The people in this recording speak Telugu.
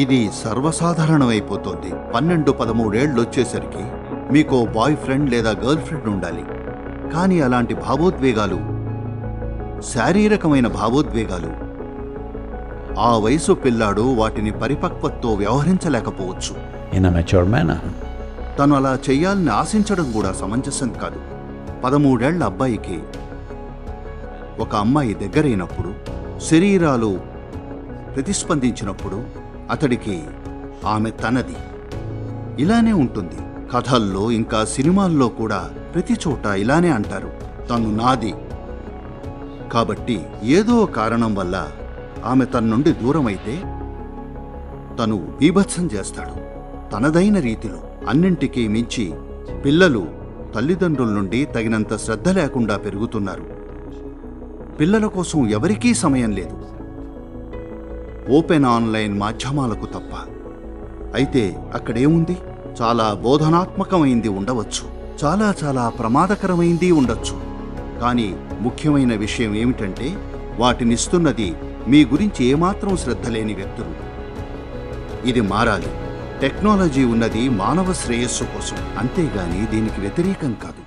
ఇది సర్వసాధారణమైపోతోంది. 12-13 ఏళ్ళొచ్చేసరికి మీకో బాయ్ ఫ్రెండ్ లేదా గర్ల్ ఫ్రెండ్ ఉండాలి. కానీ అలాంటి భావోద్వేగాలు, శారీరకమైన భావోద్వేగాలు, ఆ వయసు పిల్లాడు వాటిని పరిపక్వతతో వ్యవహరించలేకపోవచ్చు. in a mature manner. తను అలా చెయ్యాలని ఆశించడం కూడా సమంజసం కాదు. 13 ఏళ్ల అబ్బాయికి ఒక అమ్మాయి దగ్గరైనప్పుడు, శరీరాలు ప్రతిస్పందించినప్పుడు అతడికి ఆమె తనది. ఇలానే ఉంటుంది. కథల్లో ఇంకా సినిమాల్లో కూడా ప్రతి చోట ఇలానే అంటారు, తను నాది. కాబట్టి ఏదో కారణం వల్ల ఆమె తన నుండి దూరమైతే తను బీభత్సం చేస్తాడు తనదైన రీతిలో. అన్నింటికీ మించి పిల్లలు తల్లిదండ్రుల నుండి తగినంత శ్రద్ధ లేకుండా పెరుగుతున్నారు. పిల్లల కోసం ఎవరికీ సమయం లేదు, ఓపెన్ ఆన్లైన్ మాధ్యమాలకు తప్ప. అయితే అక్కడేముంది? చాలా బోధనాత్మకమైంది ఉండవచ్చు, చాలా చాలా ప్రమాదకరమైంది ఉండొచ్చు. కానీ ముఖ్యమైన విషయం ఏమిటంటే వాటినిస్తున్నది మీ గురించి ఏమాత్రం శ్రద్ధ లేని వ్యక్తులు. ఇది మారాలి. టెక్నాలజీ ఉన్నది మానవ శ్రేయస్సు కోసం, అంతేగాని దీనికి వ్యతిరేకం కాదు.